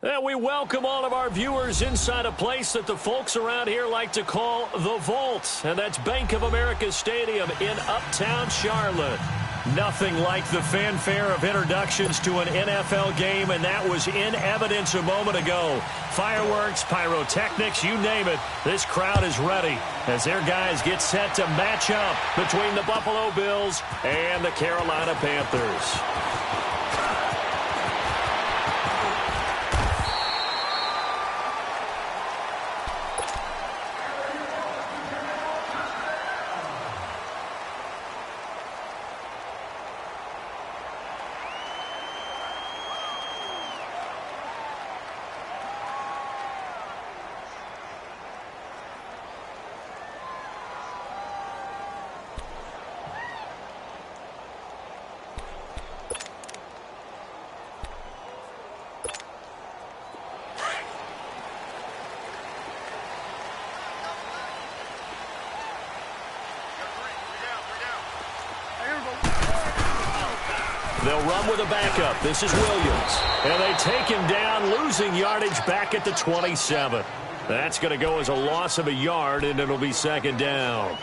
And we welcome all of our viewers inside a place that the folks around here like to call the Vault. And that's Bank of America Stadium in Uptown Charlotte. Nothing like the fanfare of introductions to an NFL game, and that was in evidence a moment ago. Fireworks, pyrotechnics, you name it. This crowd is ready as their guys get set to match up between the Buffalo Bills and the Carolina Panthers. They'll run with a backup. This is Williams. And they take him down, losing yardage back at the 27. That's going to go as a loss of a yard, and it'll be second down.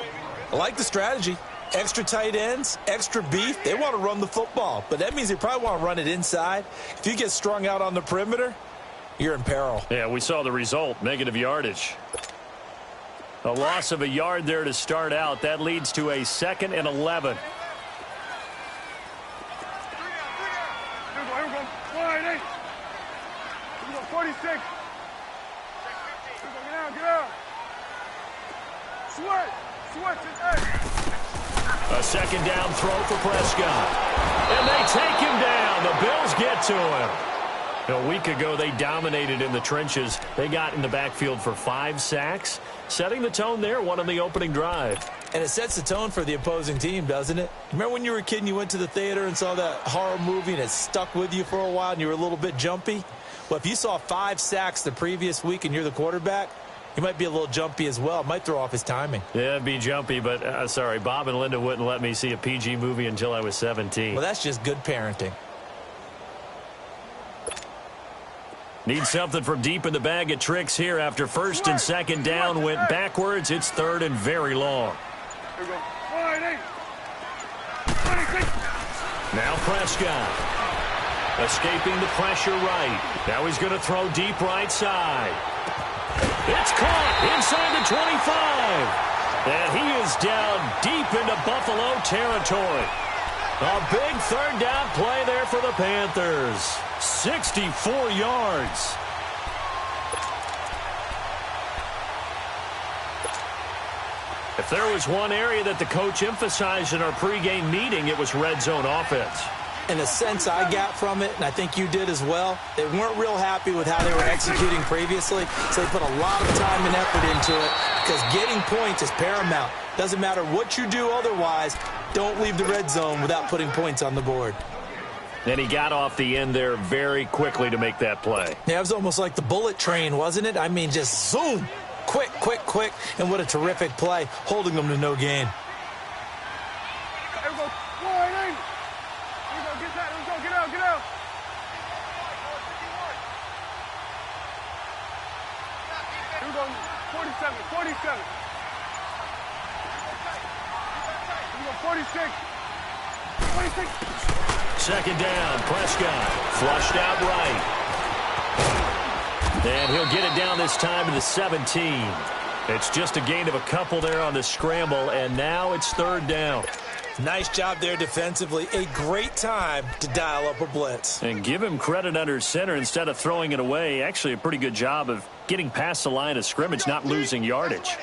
I like the strategy. Extra tight ends, extra beef. They want to run the football, but that means they probably want to run it inside. If you get strung out on the perimeter, you're in peril. Yeah, we saw the result, negative yardage. A loss of a yard there to start out. That leads to a 2nd and 11. A second down throw for Prescott. And they take him down. The Bills get to him. A week ago, they dominated in the trenches. They got in the backfield for 5 sacks, setting the tone there, one on the opening drive. And it sets the tone for the opposing team, doesn't it? Remember when you were a kid and you went to the theater and saw that horror movie and it stuck with you for a while and you were a little bit jumpy? Well, if you saw 5 sacks the previous week and you're the quarterback, he might be a little jumpy as well. It might throw off his timing. Yeah, it'd be jumpy, but sorry, Bob and Linda wouldn't let me see a PG movie until I was 17. Well, that's just good parenting. Need something from deep in the bag of tricks here after 1st and 2nd down went backwards. It's 3rd and very long. Now Prescott. Escaping the pressure right. Now he's going to throw deep right side. It's caught inside the 25. And he is down deep into Buffalo territory. A big 3rd down play there for the Panthers. 64 yards. If there was one area that the coach emphasized in our pregame meeting, it was red zone offense. And the sense I got from it, and I think you did as well, they weren't real happy with how they were executing previously, so they put a lot of time and effort into it because getting points is paramount. Doesn't matter what you do otherwise, don't leave the red zone without putting points on the board. And he got off the end there very quickly to make that play. Yeah, it was almost like the bullet train, wasn't it? I mean, just zoom, quick, quick, quick, and what a terrific play, holding them to no gain. Second down, Prescott flushed out right. And he'll get it down this time to the 17. It's just a gain of a couple there on the scramble, and now it's 3rd down. Nice job there defensively. A great time to dial up a blitz. And give him credit under center instead of throwing it away. Actually, a pretty good job of getting past the line of scrimmage, not losing yardage.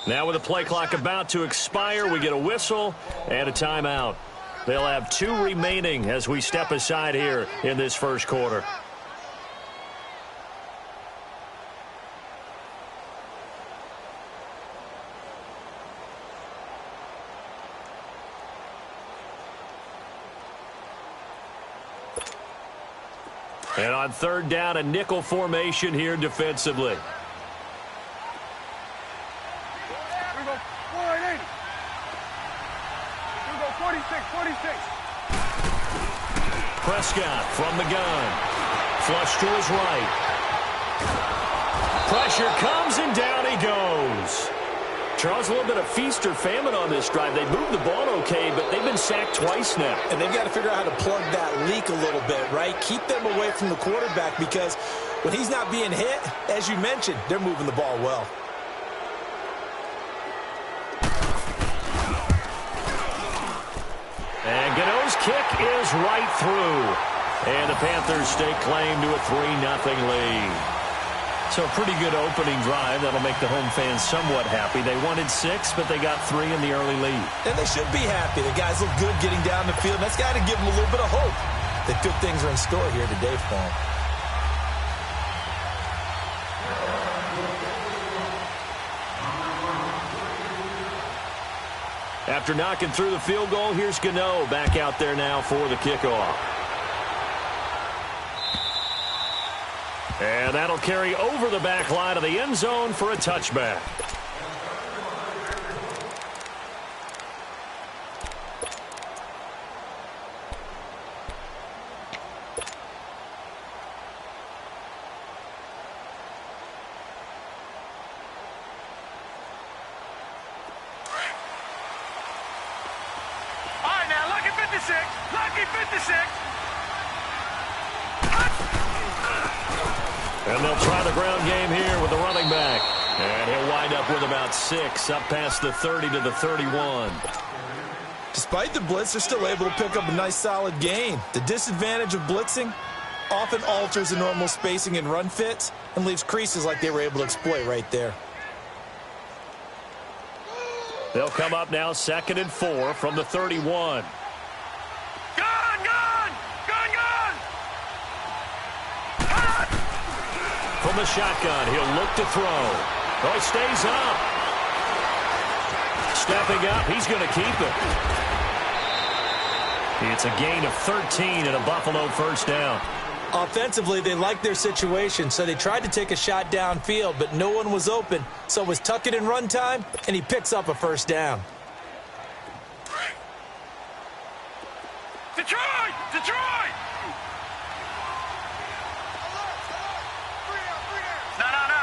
Now with the play clock about to expire, we get a whistle and a timeout. They'll have 2 remaining as we step aside here in this first quarter. And on third down, a nickel formation here defensively. Prescott from the gun. Flush to his right. Pressure comes, and down he goes. Charles, a little bit of feast or famine on this drive. They moved the ball okay, but they've been sacked twice now. And they've got to figure out how to plug that leak a little bit, right? Keep them away from the quarterback, because when he's not being hit, as you mentioned, they're moving the ball well. And Gano's kick is right through. And the Panthers stake claim to a 3-0 lead. So a pretty good opening drive. That'll make the home fans somewhat happy. They wanted 6, but they got 3 in the early lead. And they should be happy. The guys look good getting down the field. That's got to give them a little bit of hope that good things are in store here today for them. After knocking through the field goal, here's Gano back out there now for the kickoff. And that'll carry over the back line of the end zone for a touchback. Lucky 56. And they'll try the ground game here with the running back. And he'll wind up with about 6, up past the 30 to the 31. Despite the blitz, they're still able to pick up a nice solid gain. The disadvantage of blitzing often alters the normal spacing and run fits and leaves creases like they were able to exploit right there. They'll come up now 2nd and 4 from the 31. From the shotgun, he'll look to throw. Oh, he stays up. Stepping up, he's going to keep it. It's a gain of 13 and a Buffalo first down. Offensively, they liked their situation, so they tried to take a shot downfield, but no one was open. So it was tuck it in run time, and he picks up a first down. Detroit! Detroit!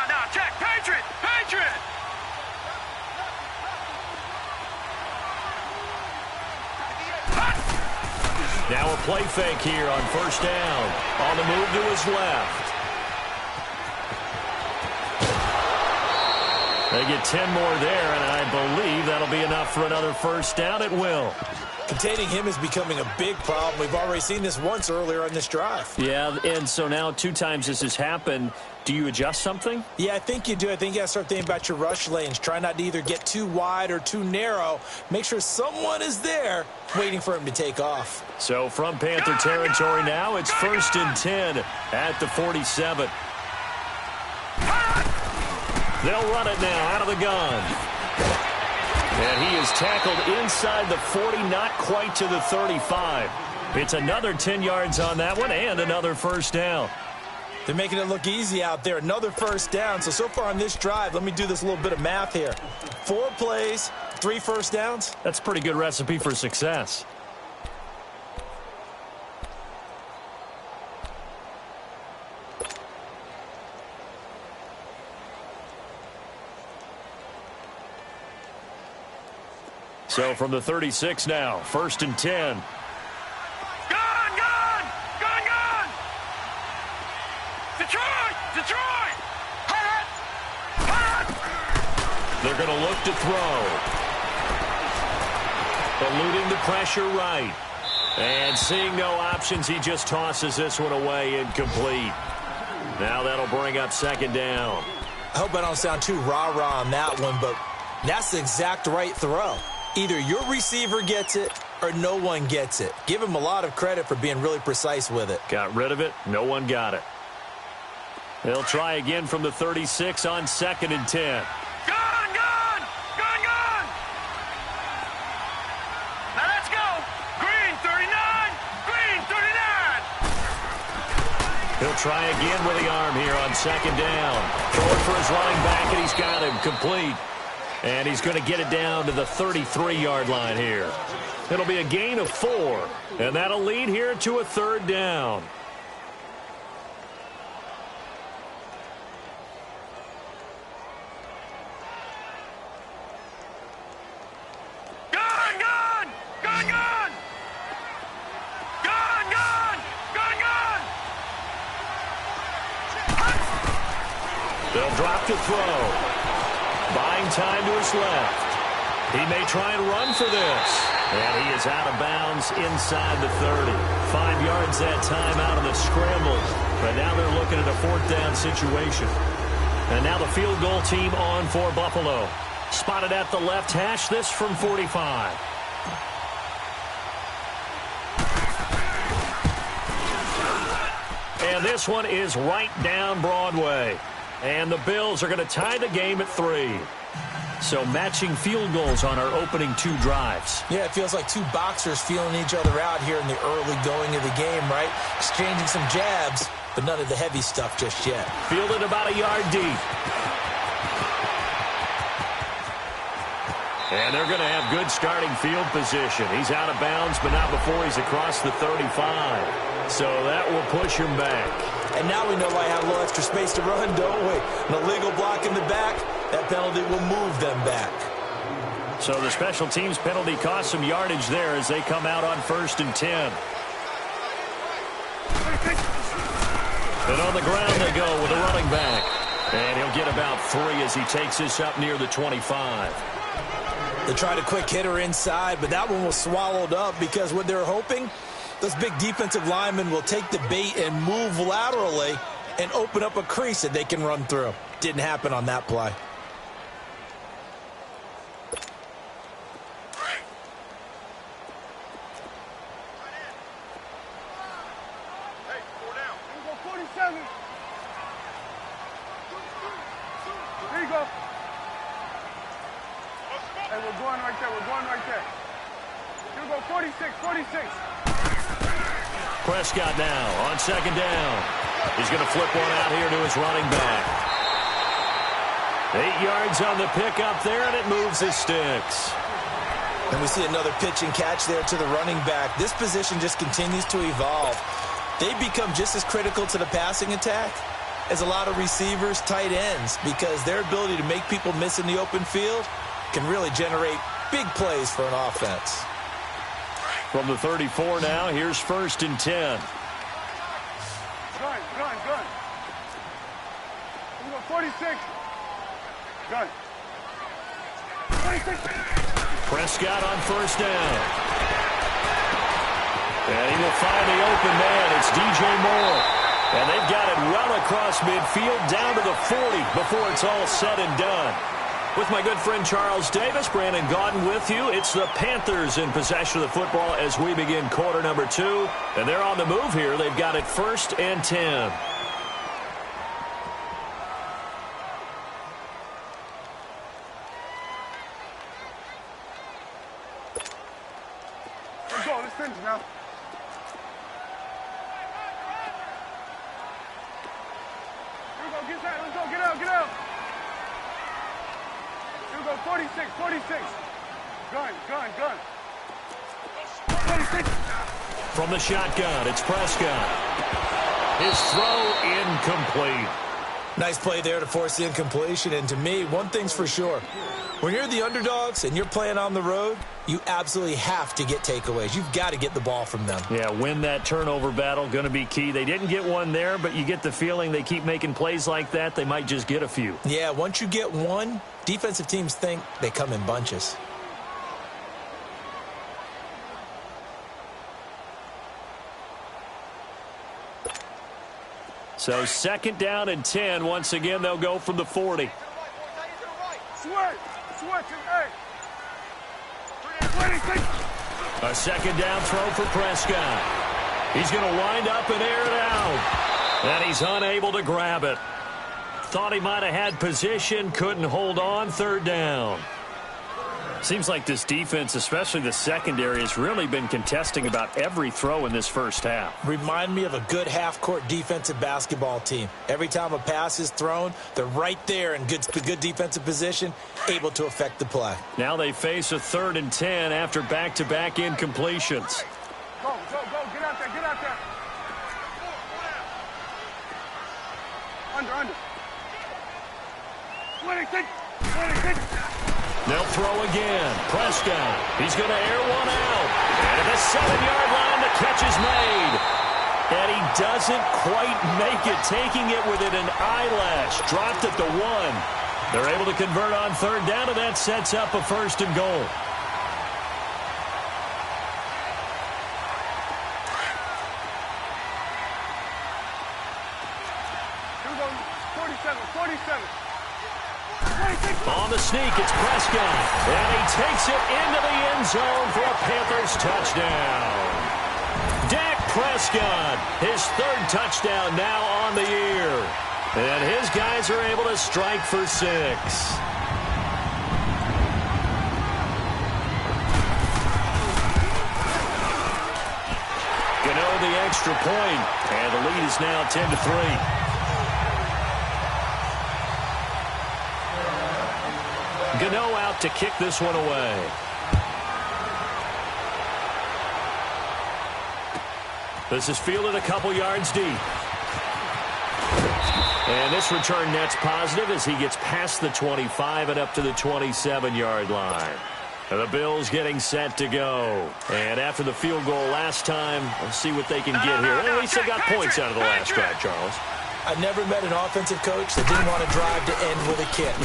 No. Check. Patriot! Patriot! Now a play fake here on first down. On the move to his left. They get 10 more there, and I believe that'll be enough for another first down. It will. Containing him is becoming a big problem. We've already seen this once earlier on this drive. Yeah, and so now 2 times this has happened. Do you adjust something? Yeah, I think you do. I think you got to start thinking about your rush lanes. Try not to either get too wide or too narrow. Make sure someone is there waiting for him to take off. So from Panther territory now, it's 1st and 10 at the 47. They'll run it now out of the gun. And he is tackled inside the 40, not quite to the 35. It's another 10 yards on that one and another first down. They're making it look easy out there. Another first down. So far on this drive, let me do this little bit of math here. 4 plays, 3 first downs. That's a pretty good recipe for success. So from the 36 now, 1st and 10. Gun! Detroit! They're going to look to throw. Eluding the pressure right. And seeing no options, he just tosses this one away incomplete. Now that'll bring up 2nd down. I hope I don't sound too rah-rah on that one, but that's the exact right throw. Either your receiver gets it or no one gets it. Give him a lot of credit for being really precise with it. Got rid of it. No one got it. They'll try again from the 36 on 2nd and 10. Gun! Now let's go! Green 39! He'll try again with the arm here on second down. Throwing for his running back, and he's got him complete. And he's going to get it down to the 33-yard line here. It'll be a gain of 4, and that'll lead here to a third down. They'll drop to throw. Buying time to his left. He may try and run for this. And he is out of bounds inside the 30. 5 yards that time out of the scramble. But now they're looking at a fourth down situation. And now the field goal team on for Buffalo. Spotted at the left hash, this from 45. And this one is right down Broadway. And the Bills are going to tie the game at 3. So matching field goals on our opening 2 drives. Yeah, it feels like 2 boxers feeling each other out here in the early going of the game, right? Exchanging some jabs, but none of the heavy stuff just yet. Fielded about a yard deep. And they're going to have good starting field position. He's out of bounds, but not before he's across the 35. So that will push him back. And now we know why I have a little extra space to run, don't we? An illegal block in the back, that penalty will move them back. So the special teams penalty cost some yardage there as they come out on 1st and 10. And on the ground they go with a running back. And he'll get about 3 as he takes this up near the 25. They tried a quick hitter inside, but that one was swallowed up because what they're hoping, those big defensive linemen will take the bait and move laterally and open up a crease that they can run through. Didn't happen on that play. Hey, 4 down. Here we go, 47. Here you go. Hey, we're going right there. We're going right there. Here we go, 46, 46. Prescott now on second down. He's going to flip one out here to his running back. 8 yards on the pickup there, and it moves his sticks. And we see another pitch and catch there to the running back. This position just continues to evolve. They become just as critical to the passing attack as a lot of receivers, tight ends, because their ability to make people miss in the open field can really generate big plays for an offense. From the 34 now, here's 1st and 10. Gun. Here we go, 46. Gun. 46. Prescott on 1st down. And he will find the open man. It's DJ Moore. And they've got it well across midfield down to the 40 before it's all said and done. With my good friend Charles Davis, Brandon Gaudin with you. It's the Panthers in possession of the football as we begin quarter number 2. And they're on the move here. They've got it 1st and 10. Let's go. Let's finish now. Here we go. Get that. Let's go. Get out. Get out. Here we go. 46. 46. Gun. 46. From the shotgun, it's Prescott. His throw incomplete. Nice play there to force the incompletion. And to me, one thing's for sure. When you're the underdogs and you're playing on the road, you absolutely have to get takeaways. You've got to get the ball from them. Yeah, win that turnover battle, going to be key. They didn't get one there, but you get the feeling they keep making plays like that, they might just get a few. Yeah, once you get one, defensive teams think they come in bunches. So 2nd down and 10. Once again, they'll go from the 40. Switch. Hey. 26. A 2nd down throw for Prescott. He's going to wind up and air it out. And he's unable to grab it. Thought he might have had position, couldn't hold on. 3rd down. Seems like this defense, especially the secondary, has really been contesting about every throw in this first half. Remind me of a good half-court defensive basketball team. Every time a pass is thrown, they're right there in good defensive position, able to affect the play. Now they face a 3rd and 10 after back-to-back incompletions. Go, go, go. Get out there, get out there. Under. 26. They'll throw again. Prescott. He's going to air one out. And at the 7-yard line, the catch is made. And he doesn't quite make it, taking it within an eyelash. Dropped at the 1. They're able to convert on 3rd down, and that sets up a 1st and goal. Here we go. 47. On the sneak, it's Prescott. And he takes it into the end zone for a Panthers touchdown. Dak Prescott, his 3rd touchdown now on the year. And his guys are able to strike for 6. Gano the extra point, and the lead is now 10-3. Gano out to kick this one away. This is fielded a couple yards deep. And this return net's positive as he gets past the 25 and up to the 27-yard line. And the Bills getting set to go. And after the field goal last time, let's see what they can get here. At least they got points out of the last drive, Charles. I've never met an offensive coach that didn't want to drive to end with a kick.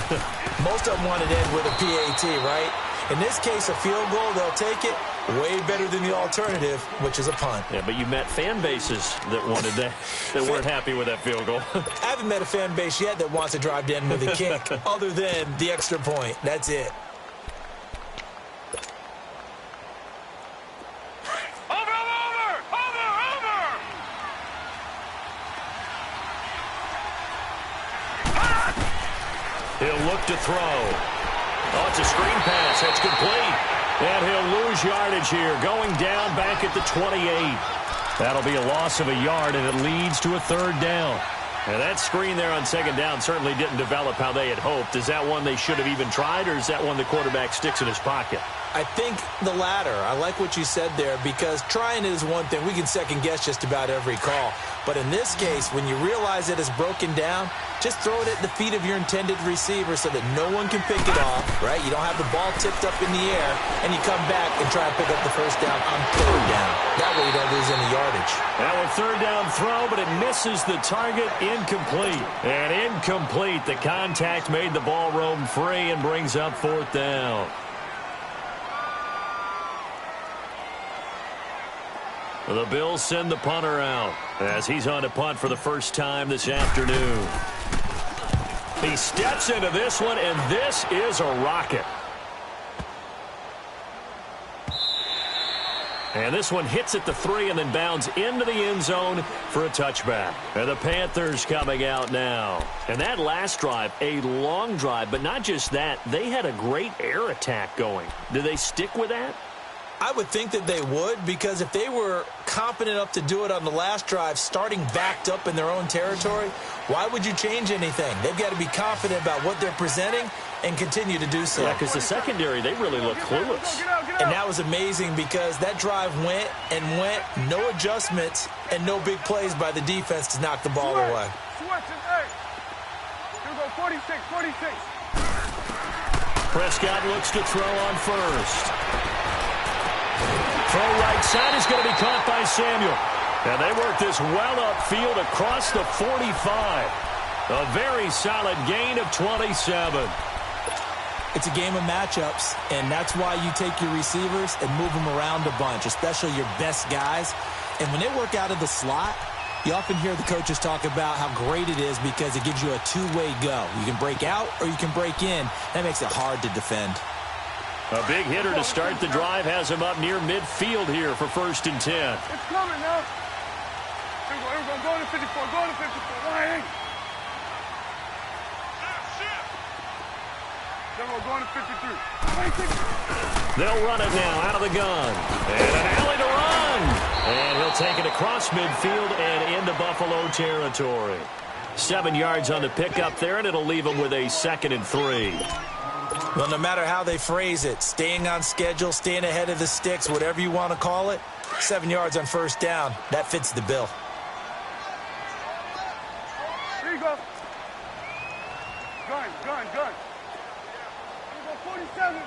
Most of them wanted to end with a PAT, right? In this case, a field goal, they'll take it. Way better than the alternative, which is a punt. Yeah, but you met fan bases that wanted that weren't happy with that field goal. I haven't met a fan base yet that wants to drive to end with a kick, other than the extra point. That's it. He'll look to throw. Oh, it's a screen pass. That's complete. And he'll lose yardage here, going down back at the 28. That'll be a loss of a yard, and it leads to a 3rd down. And that screen there on 2nd down certainly didn't develop how they had hoped. Is that one they should have even tried, or is that one the quarterback sticks in his pocket? I think the latter. I like what you said there, because trying it is one thing. We can second-guess just about every call. But in this case, when you realize it is broken down, just throw it at the feet of your intended receiver so that no one can pick it off, right? You don't have the ball tipped up in the air, and you come back and try to pick up the 1st down on 3rd down. That way you don't lose any yardage. Now a 3rd down throw, but it misses the target. Incomplete. And incomplete. The contact made the ball roam free and brings up 4th down. The Bills send the punter out as he's on to punt for the first time this afternoon. He steps into this one, and this is a rocket. And this one hits at the 3 and then bounds into the end zone for a touchback. And the Panthers coming out now. And that last drive, a long drive, but not just that. They had a great air attack going. Do they stick with that? I would think that they would, because if they were confident enough to do it on the last drive, starting backed up in their own territory, why would you change anything? They've got to be confident about what they're presenting and continue to do so. Yeah, because the secondary, they really look clueless. And that was amazing, because that drive went and went, no adjustments and no big plays by the defense to knock the ball away. Here we go, 46. Prescott looks to throw on 1st. Throw right side is going to be caught by Samuel. And they work this well upfield across the 45. A very solid gain of 27. It's a game of matchups, and that's why you take your receivers and move them around a bunch, especially your best guys. And when they work out of the slot, you often hear the coaches talk about how great it is because it gives you a two-way go. You can break out or you can break in. That makes it hard to defend. A big hitter to start the drive has him up near midfield here for 1st and 10. It's coming now. Here we go. Go to 54. Go to 54. Right. Then we're going to 53. 26. They'll run it now out of the gun. And an alley to run. And he'll take it across midfield and into Buffalo territory. 7 yards on the pickup there, and it'll leave them with a 2nd and 3. Well, no matter how they phrase it, staying on schedule, staying ahead of the sticks, whatever you want to call it, 7 yards on first down, that fits the bill. Here you go. Gun. Here you go, 47.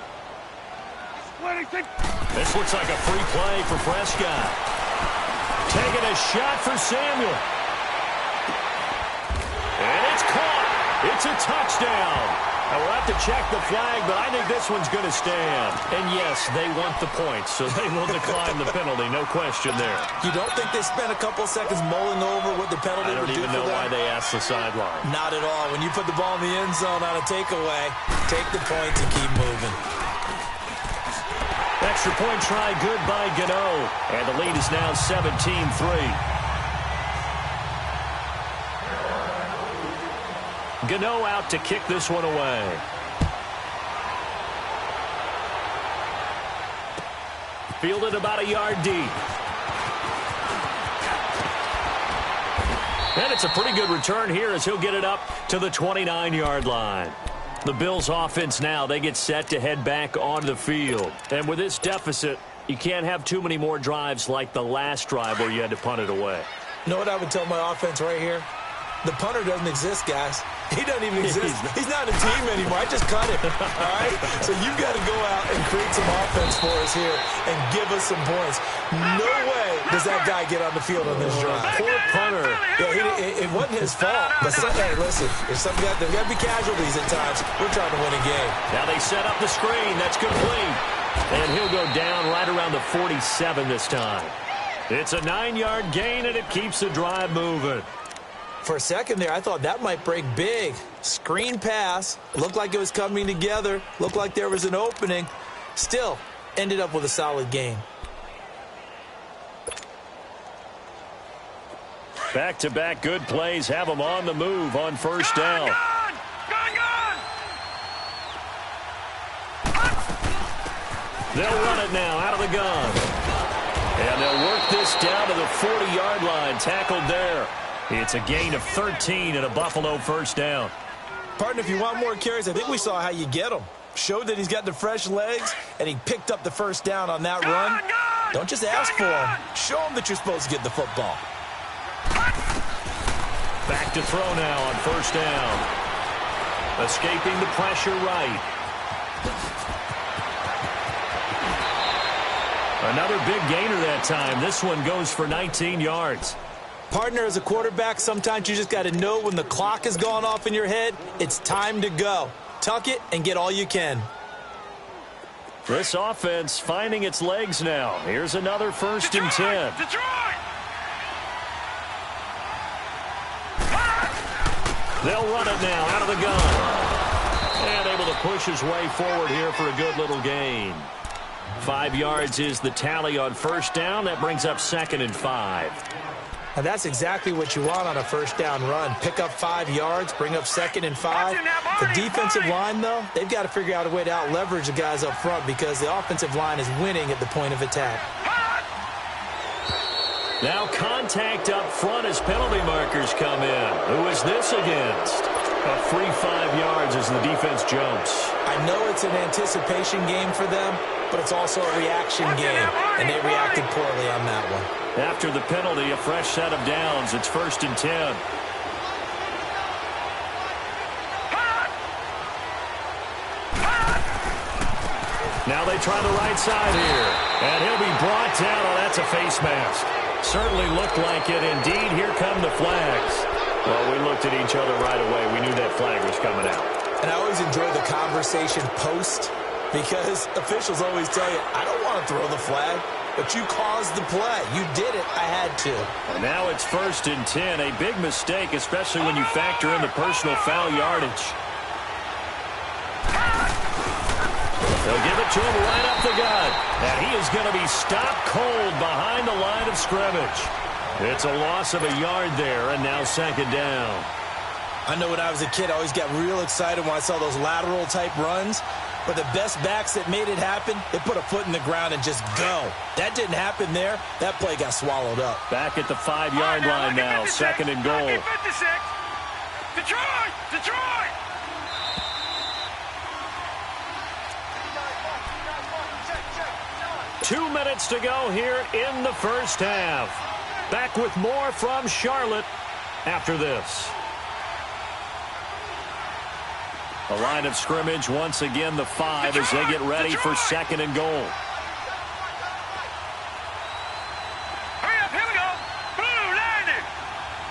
26. This looks like a free play for Prescott. Taking a shot for Samuel. And it's caught. It's a touchdown. Now, we'll have to check the flag, but I think this one's going to stand. And, yes, they want the points, so they will decline the penalty. No question there. You don't think they spent a couple seconds mulling over what the penalty would do for them? I don't even know why they asked the sideline. Not at all. When you put the ball in the end zone on a takeaway, take the points and keep moving. Extra point try good by Gano. And the lead is now 17-3. Gano out to kick this one away. Fielded about a yard deep. And it's a pretty good return here as he'll get it up to the 29-yard line. The Bills offense now, they get set to head back onto the field. And with this deficit, you can't have too many more drives like the last drive where you had to punt it away. You know what I would tell my offense right here? The punter doesn't exist, guys. He doesn't even exist. He's not a team anymore. I just cut him. All right? So you've got to go out and create some offense for us here and give us some points. No way does that guy get on the field on this drive. Poor punter. Yeah, it wasn't his fault. But hey, listen, there's got to be casualties at times. We're trying to win a game. Now they set up the screen. That's complete. And he'll go down right around the 47 this time. It's a 9-yard gain, and it keeps the drive moving. For a second there, I thought that might break big. Screen pass. Looked like it was coming together. Looked like there was an opening. Still, ended up with a solid game. Back-to-back good plays have them on the move on first down. They'll run it now out of the gun. And they'll work this down to the 40-yard line. Tackled there. It's a gain of 13 and a Buffalo first down. Partner, if you want more carries, I think we saw how you get them. Showed that he's got the fresh legs, and he picked up the first down on that run. Don't just ask for him. Show him that you're supposed to get the football. Back to throw now on first down. Escaping the pressure right. Another big gainer that time. This one goes for 19 yards. Partner, as a quarterback, sometimes you just got to know when the clock has gone off in your head, it's time to go. Tuck it and get all you can. This offense finding its legs now. Here's another first and 10. They'll run it now out of the gun. And able to push his way forward here for a good little gain. 5 yards is the tally on first down. That brings up 2nd and 5. And that's exactly what you want on a first down run. Pick up 5 yards, bring up 2nd and 5. The defensive line, though, they've got to figure out a way to out-leverage the guys up front because the offensive line is winning at the point of attack. Now contact up front as penalty markers come in. Who is this against? A free 5 yards as the defense jumps. I know it's an anticipation game for them, but it's also a reaction game, and they reacted poorly on that one. After the penalty, a fresh set of downs. It's 1st and 10. Now they try the right side here. And he'll be brought down. Oh, that's a face mask. Certainly looked like it. Indeed, here come the flags. Well, we looked at each other right away. We knew that flag was coming out. And I always enjoy the conversation post because officials always tell you, I don't want to throw the flag. But you caused the play. You did it. I had to. And now it's 1st and 10. A big mistake, especially when you factor in the personal foul yardage. They'll give it to him right up the gut. And he is going to be stopped cold behind the line of scrimmage. It's a loss of a yard there, and now 2nd down. I know when I was a kid, I always got real excited when I saw those lateral-type runs. But the best backs that made it happen, they put a foot in the ground and just go. That didn't happen there. That play got swallowed up. Back at the 5-yard line now, 2nd and goal. Detroit! Detroit! Two minutes to go here in the first half. Back with more from Charlotte after this. The line of scrimmage, once again, the 5 as they get ready for 2nd and goal. Hurry up, here we go. Blue landing.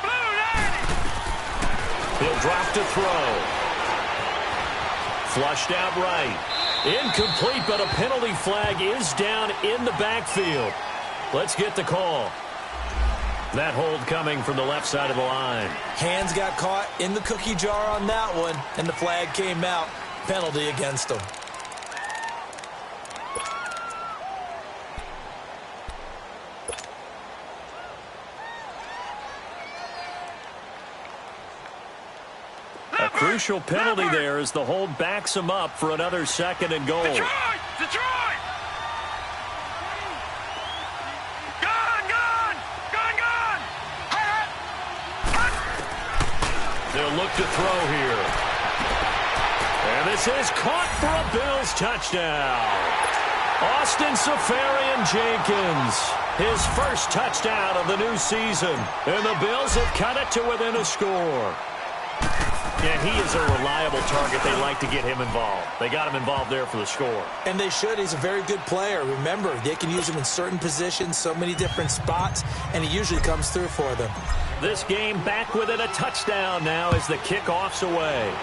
Blue landing. He'll drop to throw. Flushed out right. Incomplete, but a penalty flag is down in the backfield. Let's get the call. That hold coming from the left side of the line. Hands got caught in the cookie jar on that one, and the flag came out. Penalty against them. A crucial penalty there as the hold backs him up for another 2nd and goal. Detroit! Detroit! They'll look to throw here. And this is caught for a Bills touchdown. Austin Seferian-Jenkins, his first touchdown of the new season. And the Bills have cut it to within a score. Yeah, he is a reliable target. They like to get him involved. They got him involved there for the score. And they should. He's a very good player. Remember, they can use him in certain positions, so many different spots, and he usually comes through for them. This game back within a touchdown now as the kickoff's away.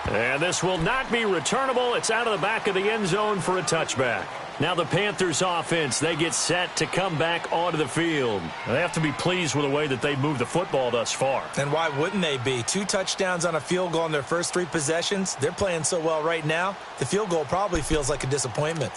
And this will not be returnable. It's out of the back of the end zone for a touchback. Now the Panthers offense, they get set to come back onto the field. They have to be pleased with the way that they've moved the football thus far. And why wouldn't they be? 2 touchdowns on a field goal in their first 3 possessions. They're playing so well right now, the field goal probably feels like a disappointment.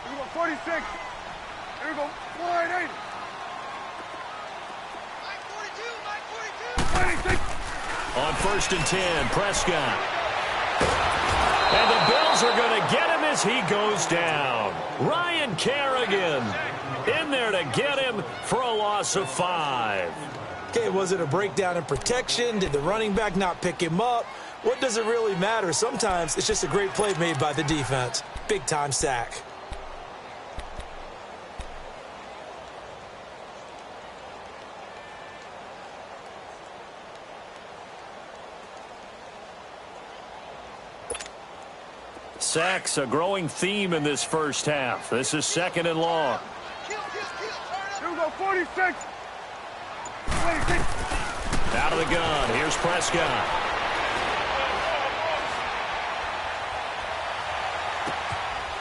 Here we go, 46. Here we go, 480. 26. On 1st and 10, Prescott. And the Bills are going to get him as he goes down. Ryan Kerrigan in there to get him for a loss of 5. Okay, was it a breakdown in protection? Did the running back not pick him up? What does it really matter? Sometimes it's just a great play made by the defense. Big-time sack. Sacks, a growing theme in this first half. This is 2nd and long. Here we go, 46. 26. Out of the gun. Here's Prescott.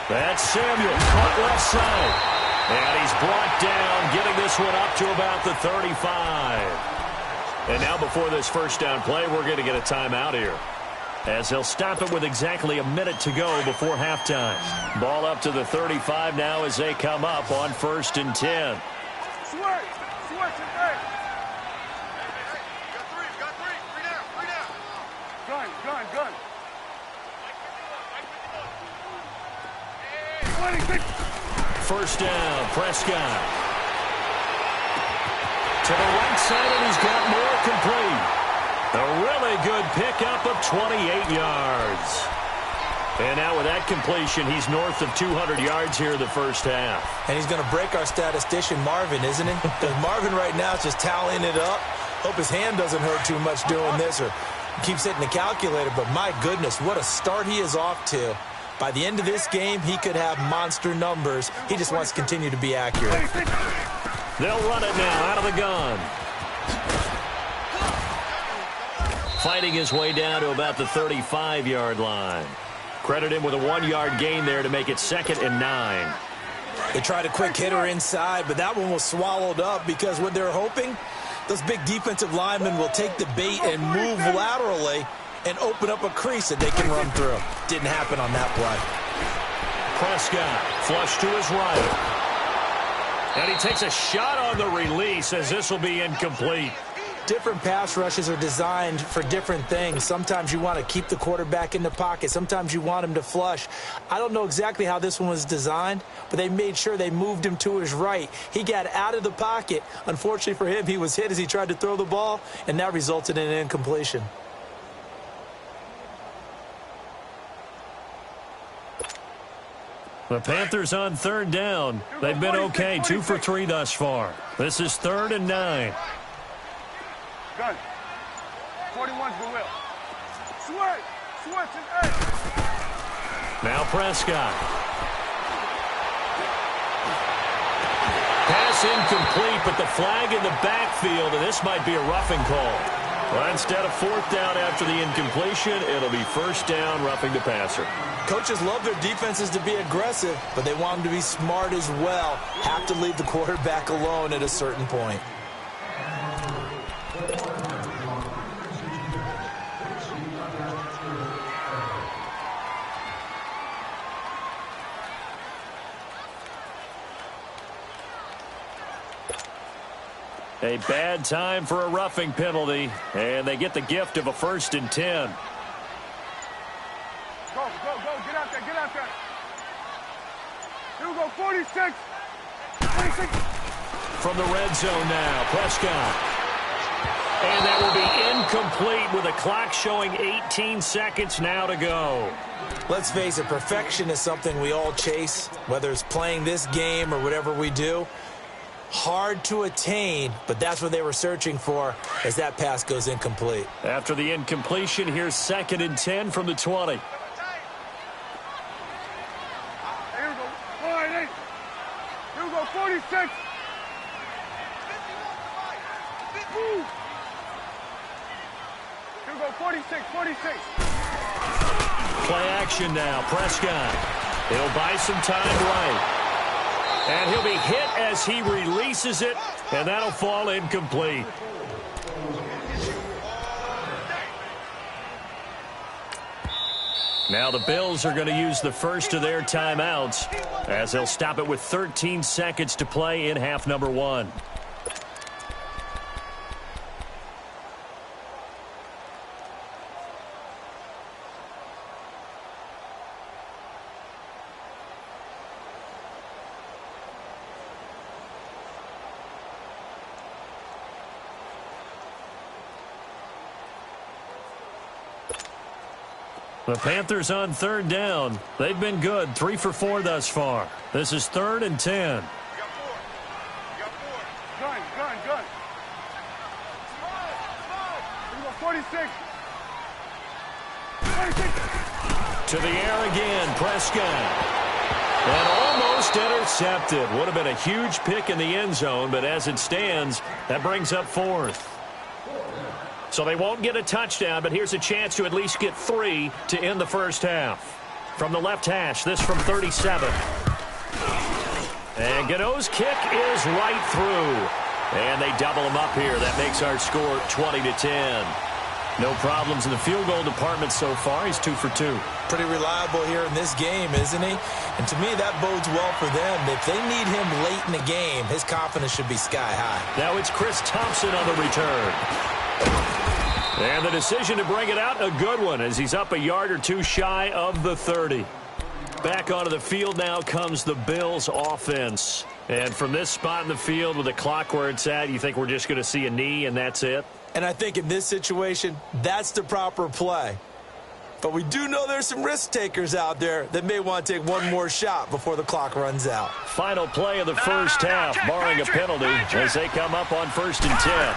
That's Samuel. Caught left side. And he's brought down, getting this one up to about the 35. And now before this first down play, we're going to get a timeout here, as they'll stop it with exactly a minute to go before halftime. Ball up to the 35 now as they come up on 1st and 10. Switch. Switch it, hey. Got three down. Gun. 26. First down, Prescott. To the right side, and he's got more complete. A really good pickup of 28 yards. And now with that completion, he's north of 200 yards here in the first half. And he's going to break our statistician, Marvin, isn't he? Because Marvin right now is just tallying it up. Hope his hand doesn't hurt too much doing this, or keeps hitting the calculator. But my goodness, what a start he is off to. By the end of this game, he could have monster numbers. He just wants to continue to be accurate. They'll run it now out of the gun. Fighting his way down to about the 35-yard line. Credit him with a 1-yard gain there to make it 2nd and 9. They tried a quick hitter inside, but that one was swallowed up because what they're hoping Those big defensive linemen will take the bait and move laterally and open up a crease that they can run through. Didn't happen on that play. Prescott flush to his right. And he takes a shot on the release as this will be incomplete. Different pass rushes are designed for different things. Sometimes you want to keep the quarterback in the pocket. Sometimes you want him to flush. I don't know exactly how this one was designed, but they made sure they moved him to his right. He got out of the pocket. Unfortunately for him, he was hit as he tried to throw the ball, and that resulted in an incompletion. The Panthers on third down. They've been okay, 2 for 3 thus far. This is 3rd and 9. Gun. 41's the will. Switch and edge. Now Prescott. Pass incomplete, but the flag in the backfield, and this might be a roughing call. Well, instead of 4th down after the incompletion, it'll be 1st down, roughing the passer. Coaches love their defenses to be aggressive, but they want them to be smart as well. Have to leave the quarterback alone at a certain point. A bad time for a roughing penalty, and they get the gift of a 1st and 10. Go. Get out there. Here we go, 46. From the red zone now, Prescott. And that will be incomplete with a clock showing 18 seconds now to go. Let's face it, perfection is something we all chase, whether it's playing this game or whatever we do. Hard to attain, but that's what they were searching for as that pass goes incomplete. After the incompletion, here's 2nd and 10 from the 20. Here we go. 48. Here we go, 46. Woo. Here we go, 46. Play action now, Prescott. He'll buy some time right. And he'll be hit as he releases it, and that'll fall incomplete. Now the Bills are going to use the first of their timeouts as they'll stop it with 13 seconds to play in half number 1. The Panthers on 3rd down. They've been good, 3 for 4 thus far. This is 3rd and 10. You got 4. Gun. Here we go, 46. To the air again, Prescott. And almost intercepted. Would have been a huge pick in the end zone, but as it stands, that brings up 4th. So they won't get a touchdown, but here's a chance to at least get 3 to end the first half. From the left hash, this from 37. And Gano's kick is right through. And they double him up here. That makes our score 20-10. No problems in the field goal department so far. He's 2 for 2. Pretty reliable here in this game, isn't he? And to me, that bodes well for them. If they need him late in the game, his confidence should be sky high. Now it's Chris Thompson on the return. And the decision to bring it out, a good one, as he's up a yard or 2 shy of the 30. Back onto the field now comes the Bills offense. And from this spot in the field with the clock where it's at, you think we're just going to see a knee and that's it? And I think in this situation, that's the proper play. But we do know there's some risk takers out there that may want to take one more shot before the clock runs out. Final play of the first half, barring a penalty, as they come up on 1st and 10.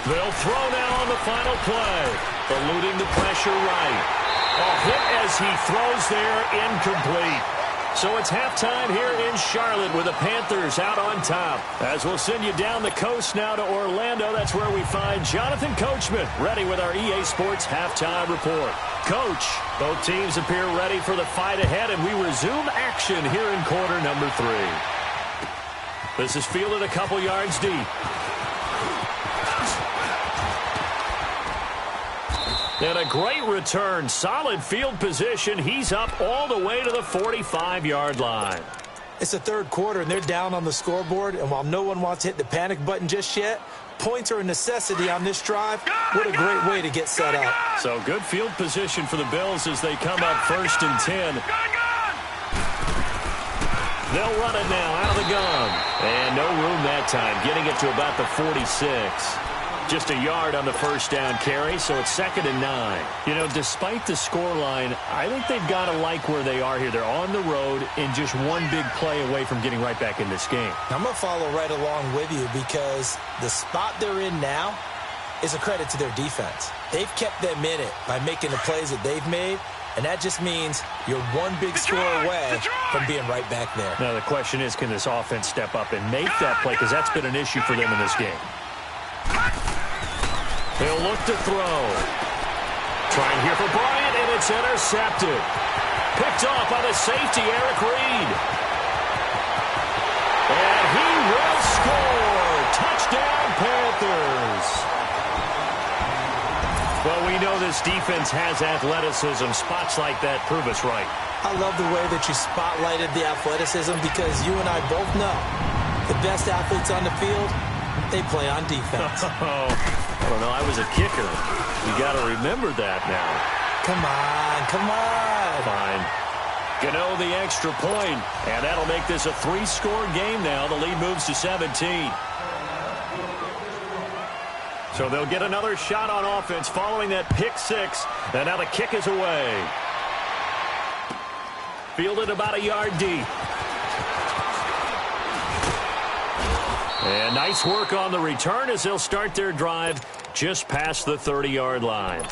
They'll throw now on the final play, eluding the pressure right. A hit as he throws there, incomplete. So it's halftime here in Charlotte with the Panthers out on top. As we'll send you down the coast now to Orlando, that's where we find Jonathan Coachman ready with our EA Sports Halftime Report. Coach, both teams appear ready for the fight ahead, and we resume action here in quarter number 3. This is fielded a couple yards deep. And a great return. Solid field position. He's up all the way to the 45-yard line. It's the third quarter, and they're down on the scoreboard. And while no one wants to hit the panic button just yet, points are a necessity on this drive. What a great way to get set up. So good field position for the Bills as they come up 1st and 10. They'll run it now out of the gun. And no room that time, getting it to about the 46. Just a yard on the first down carry, so it's 2nd and 9. You know, despite the scoreline, I think they've got to like where they are here. They're on the road and just one big play away from getting right back in this game. I'm going to follow right along with you because the spot they're in now is a credit to their defense. They've kept them in it by making the plays that they've made, and that just means you're one big score away from being right back there. Now the question is, can this offense step up and make that play? Because that's been an issue for them in this game. He'll look to throw. Trying here for Bryant, and it's intercepted. Picked off by the safety, Eric Reed. And he will score. Touchdown, Panthers. Well, we know this defense has athleticism. Spots like that prove us right. I love the way that you spotlighted the athleticism because you and I both know the best athletes on the field, they play on defense. I don't know. I was a kicker. You got to remember that now. Come on. Fine. Gano the extra point, and that'll make this a 3-score game now. The lead moves to 17. So they'll get another shot on offense following that pick 6, and now the kick is away. Fielded about a yard deep. And nice work on the return as they'll start their drive just past the 30-yard line.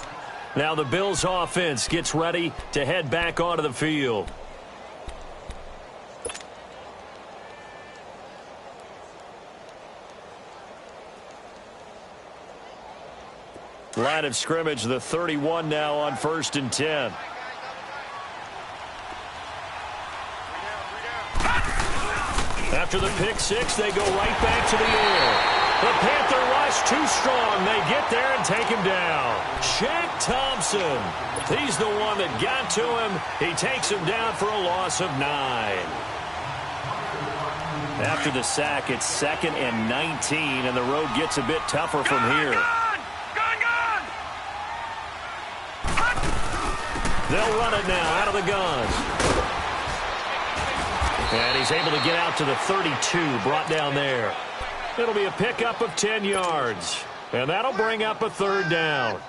Now the Bills offense gets ready to head back onto the field. Line of scrimmage, the 31 now on 1st and 10. After the pick 6, they go right back to the air. The Panther rush too strong. They get there and take him down. Shaq Thompson. He's the one that got to him. He takes him down for a loss of 9. After the sack, it's 2nd and 19, and the road gets a bit tougher from here. They'll run it now out of the gun. And he's able to get out to the 32, brought down there. It'll be a pickup of 10 yards. And that'll bring up a 3rd down.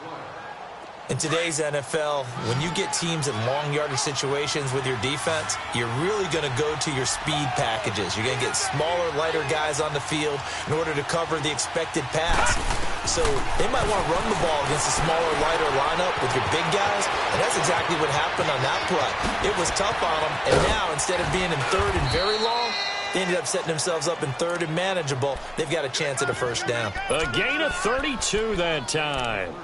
In today's NFL, when you get teams in long yardage situations with your defense, you're really going to go to your speed packages. You're going to get smaller, lighter guys on the field in order to cover the expected pass. So they might want to run the ball against a smaller, lighter lineup with your big guys, and that's exactly what happened on that play. It was tough on them, and now instead of being in 3rd and very long, they ended up setting themselves up in 3rd and manageable. They've got a chance at a 1st down. A gain of 32 that time.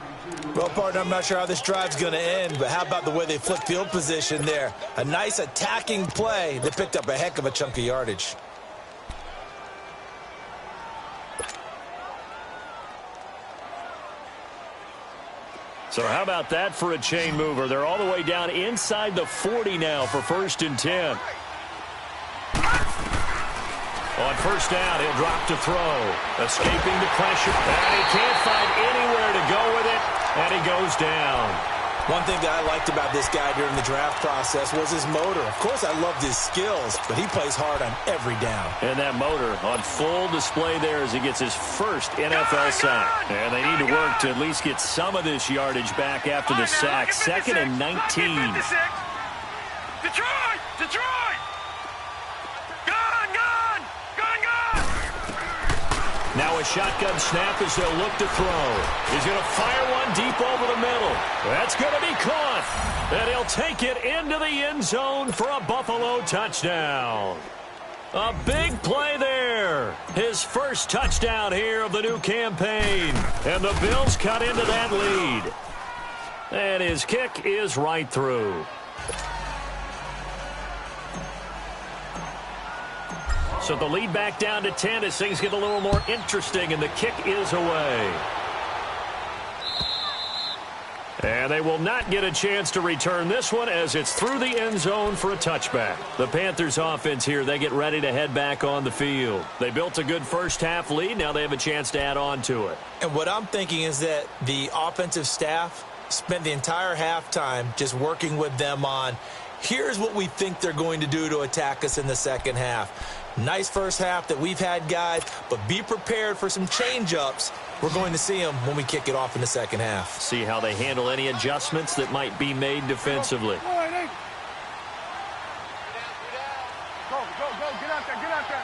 Well, partner, I'm not sure how this drive's going to end, but how about the way they flipped field position there? A nice attacking play that picked up a heck of a chunk of yardage. So how about that for a chain mover? They're all the way down inside the 40 now for 1st and 10. On 1st down, he'll drop to throw. Escaping the pressure. And he can't find anywhere to go with it. And he goes down. One thing that I liked about this guy during the draft process was his motor. Of course, I loved his skills, but he plays hard on every down. And that motor on full display there as he gets his first NFL sack. And they need to work to at least get some of this yardage back after the sack. 2nd and 19. Detroit! Detroit! Now a shotgun snap as they'll look to throw. He's going to fire one deep over the middle. That's going to be caught. And he'll take it into the end zone for a Buffalo touchdown. A big play there. His first touchdown here of the new campaign. And the Bills cut into that lead. And his kick is right through. So the lead back down to 10 as things get a little more interesting, and the kick is away. And they will not get a chance to return this one as it's through the end zone for a touchback. The Panthers offense here, they get ready to head back on the field. They built a good first half lead. Now they have a chance to add on to it. And what I'm thinking is that the offensive staff spent the entire halftime just working with them on, here's what we think they're going to do to attack us in the second half. Nice first half that we've had, guys, but be prepared for some change-ups. We're going to see them when we kick it off in the second half. See how they handle any adjustments that might be made defensively. Go, get out there.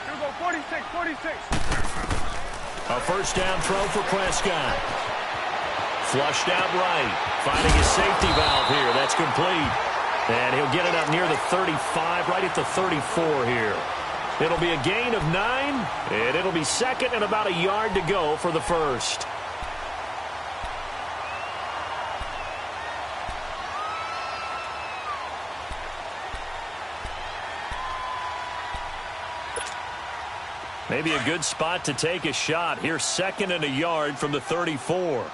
Here we go, 46. A first down throw for Prescott. Flushed out right. Finding his safety valve here. That's complete. And he'll get it up near the 35, right at the 34 here. It'll be a gain of 9, and it'll be second and about a yard to go for the first. Maybe a good spot to take a shot. Here's second and a yard from the 34.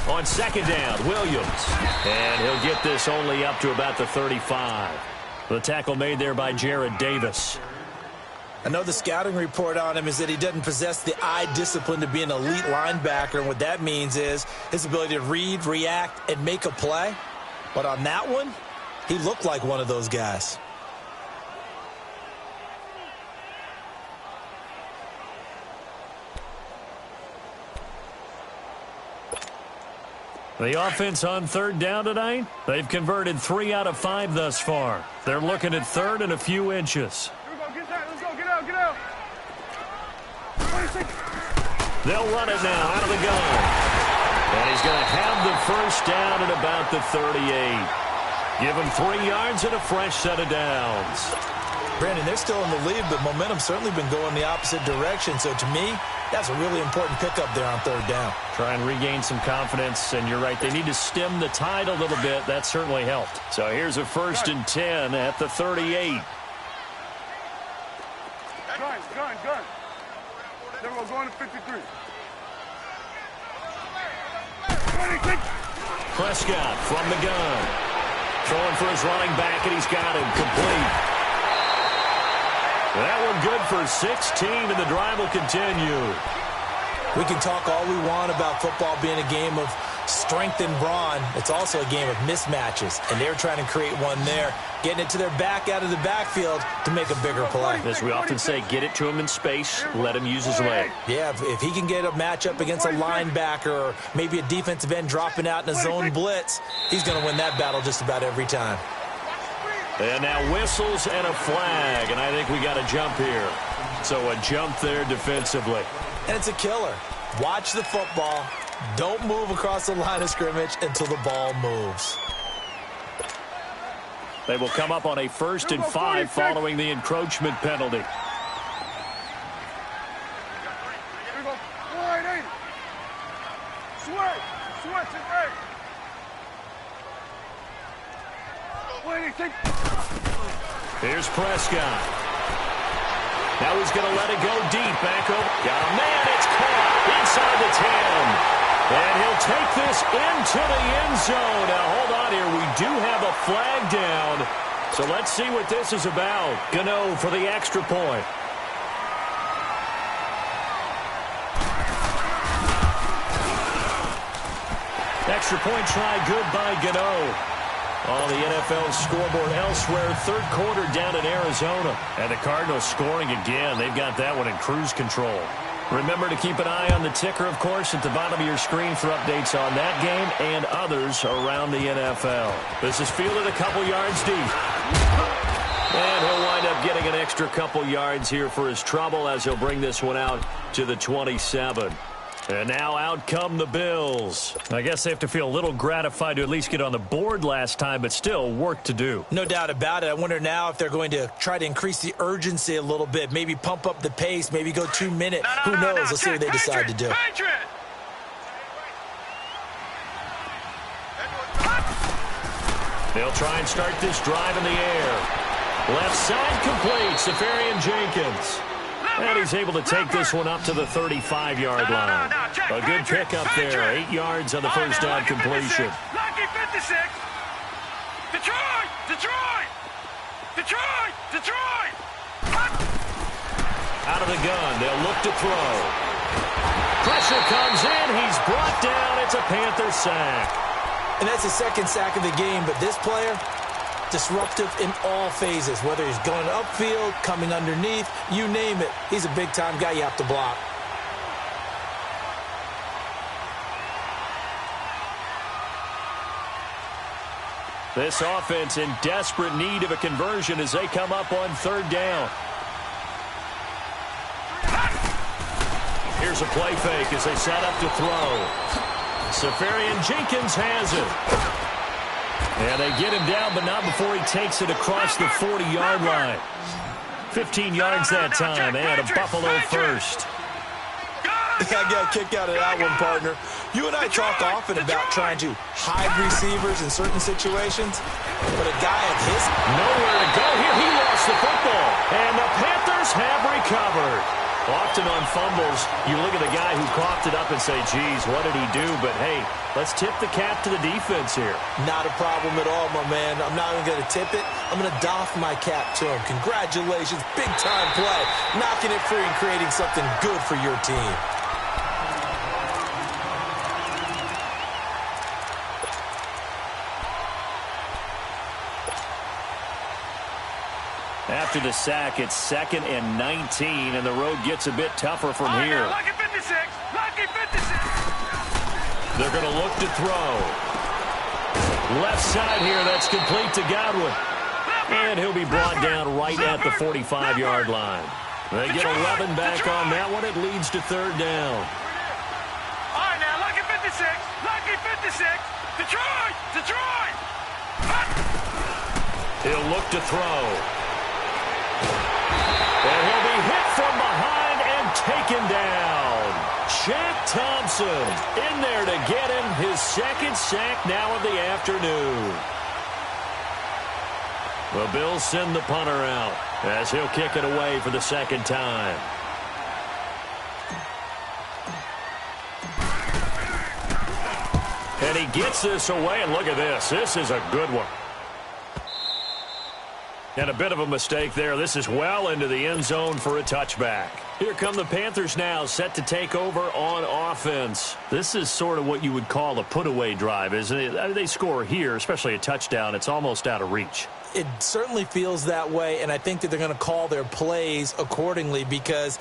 On second down, Williams. And he'll get this only up to about the 35. The tackle made there by Jared Davis. I know the scouting report on him is that he doesn't possess the eye discipline to be an elite linebacker, and what that means is his ability to read, react, and make a play. But on that one, he looked like one of those guys. The offense on third down tonight, they've converted 3 out of 5 thus far. They're looking at third and a few inches. Here we go, let's go, get out. 26. They'll run it now out of the gun. And he's going to have the first down at about the 38. Give him 3 yards and a fresh set of downs. Brandon, they're still in the lead, but momentum's certainly been going the opposite direction. So to me, that's a really important pickup there on third down. Try and regain some confidence, and you're right, they need to stem the tide a little bit. That certainly helped. So here's a first and 10 at the 38. Gun. Then we're going to 53. 26. Prescott from the gun. Throwing for his running back, and he's got him complete. That one good for 16, and the drive will continue. We can talk all we want about football being a game of strength and brawn. It's also a game of mismatches, and they're trying to create one there, getting it to their back out of the backfield to make a bigger play. As we often say, get it to him in space, let him use his leg. Yeah, if he can get a matchup against a linebacker or maybe a defensive end dropping out in a zone blitz, he's going to win that battle just about every time. And now whistles and a flag, and I think we got a jump here. So a jump there defensively. And it's a killer. Watch the football. Don't move across the line of scrimmage until the ball moves. They will come up on a 1st and 5 following the encroachment penalty. Here we go. 480. Switch it, hey. 186. Here's Prescott. Now he's going to let it go deep. Back over. Got a man. It's caught inside the 10. And he'll take this into the end zone. Now, hold on here. We do have a flag down. So let's see what this is about. Gano for the extra point. Extra point try good by Gano. On the NFL scoreboard elsewhere, third quarter down in Arizona. And the Cardinals scoring again. They've got that one in cruise control. Remember to keep an eye on the ticker, of course, at the bottom of your screen for updates on that game and others around the NFL. This is fielded a couple yards deep. And he'll wind up getting an extra couple yards here for his trouble as he'll bring this one out to the 27. And now out come the Bills. I guess they have to feel a little gratified to at least get on the board last time, but still work to do. No doubt about it. I wonder now if they're going to try to increase the urgency a little bit, maybe pump up the pace, maybe go 2 minutes. Who knows? Let's see what they decide to do. They'll try and start this drive in the air. Left side complete. Safarian Jenkins. And he's able to take this one up to the 35-yard line. A good pickup there. 8 yards on the first down completion. Lucky 56. Detroit! Detroit! Detroit! Detroit! Out of the gun. They'll look to throw. Pressure comes in. He's brought down. It's a Panther sack. And that's the second sack of the game, but this player, disruptive in all phases, whether he's going upfield, coming underneath, you name it. He's a big-time guy you have to block. This offense in desperate need of a conversion as they come up on third down. Here's a play fake as they set up to throw. Safarian Jenkins has it. And they get him down, but not before he takes it across the 40-yard line. 15 yards that time, and a Buffalo first. I got a kick out of that one, partner. You and I talk often about trying to hide receivers in certain situations, but a guy of his... Nowhere to go here. He lost the football, and the Panthers have recovered. Often on fumbles, you look at the guy who coughed it up and say, geez, what did he do? But, hey, let's tip the cap to the defense here. Not a problem at all, my man. I'm not even going to tip it. I'm going to doff my cap to him. Congratulations. Big-time play. Knocking it free and creating something good for your team. After the sack, it's 2nd and 19, and the road gets a bit tougher from here. Lucky 56. Lucky 56. They're going to look to throw. Left side here, that's complete to Godwin. And he'll be brought down right at the 45-yard line. They get 11 back on that one. It leads to third down. All right, now, lucky 56. Lucky 56. Detroit! Detroit! He'll look to throw. And he'll be hit from behind and taken down. Shaq Thompson in there to get him his second sack now of the afternoon. The Bills send the punter out as he'll kick it away for the second time. And he gets this away, and look at this. This is a good one. And a bit of a mistake there. This is well into the end zone for a touchback. Here come the Panthers now, set to take over on offense. This is sort of what you would call a put-away drive, isn't it? I mean, they score here, especially a touchdown. It's almost out of reach. It certainly feels that way, and I think that they're going to call their plays accordingly because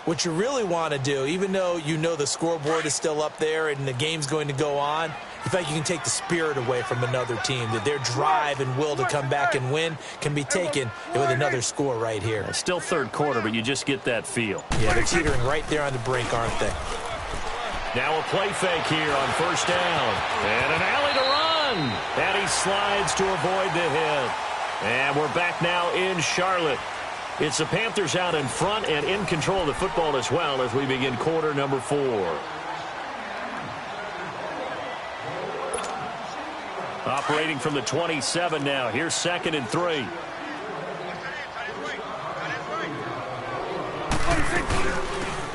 what you really want to do, even though you know the scoreboard is still up there and the game's going to go on, in fact, you can take the spirit away from another team, that their drive and will to come back and win can be taken with another score right here. It's still third quarter, but you just get that feel. Yeah, they're teetering right there on the brink, aren't they? Now a play fake here on first down. And an alley to run. And he slides to avoid the hit. And we're back now in Charlotte. It's the Panthers out in front and in control of the football as well as we begin quarter number 4. Operating from the 27 now. Here's 2nd and 3.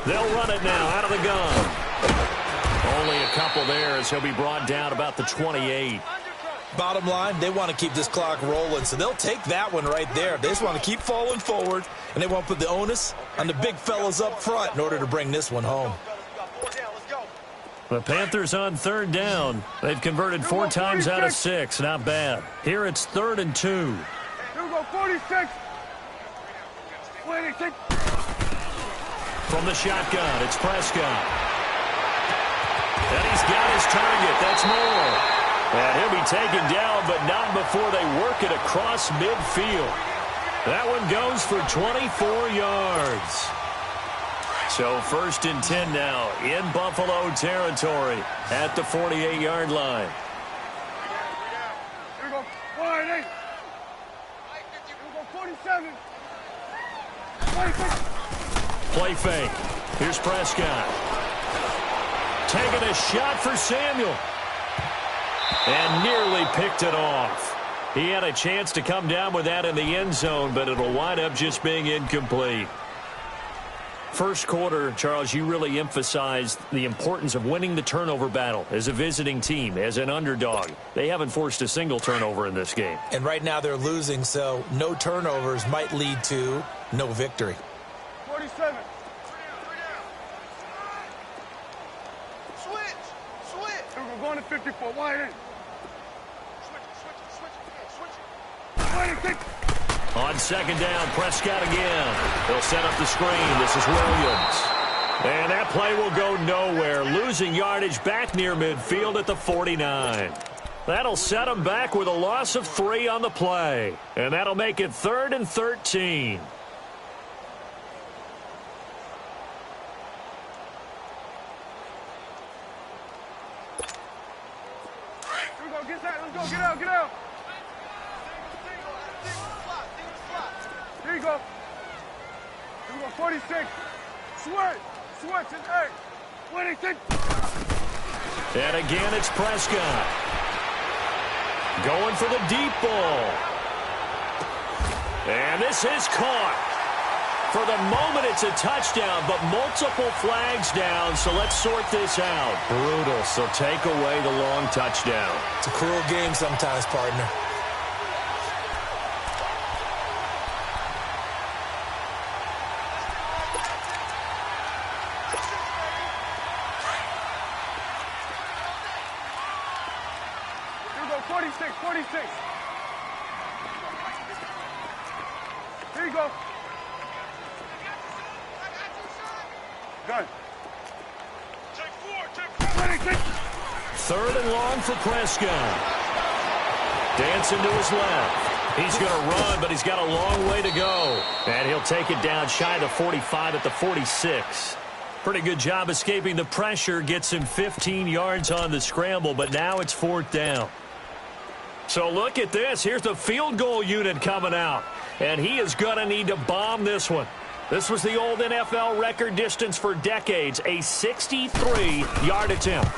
They'll run it now out of the gun. Only a couple there as he'll be brought down about the 28. Bottom line, they want to keep this clock rolling, so they'll take that one right there. They just want to keep falling forward, and they want to put the onus on the big fellas up front in order to bring this one home. The Panthers on third down. They've converted 4 times out of 6. Not bad. Here it's 3rd and 2. Here we go, 46. 26. From the shotgun, it's Prescott. And he's got his target. That's Moore. And he'll be taken down, but not before they work it across midfield. That one goes for 24 yards. So 1st and 10 now in Buffalo territory at the 48-yard line. Here we go, 48. Here we go, 47. 26. Play fake. Here's Prescott. Taking a shot for Samuel. And nearly picked it off. He had a chance to come down with that in the end zone, but it'll wind up just being incomplete. First quarter, Charles, you really emphasized the importance of winning the turnover battle as a visiting team, as an underdog. They haven't forced a single turnover in this game. And right now they're losing, so no turnovers might lead to no victory. 47. Switch. We're going to 54. Wide in. Switch. On second down, Prescott again. They'll set up the screen. This is Williams. And that play will go nowhere. Losing yardage back near midfield at the 49. That'll set them back with a loss of 3 on the play. And that'll make it 3rd and 13. Here we go. Get out. Here you go. 46. Switch and 8. 26. And again, it's Prescott. Going for the deep ball. And this is caught. For the moment, it's a touchdown, but multiple flags down, so let's sort this out. Brutal, so take away the long touchdown. It's a cruel game sometimes, partner. Here we go. 46. Here you go. Gun. Take 4. 26. 3rd and long for Prescott. Dancing to his left. He's going to run, but he's got a long way to go. And he'll take it down shy of the 45 at the 46. Pretty good job escaping the pressure. Gets him 15 yards on the scramble, but now it's 4th down. So look at this. Here's the field goal unit coming out. And he is going to need to bomb this one. This was the old NFL record distance for decades, a 63-yard attempt.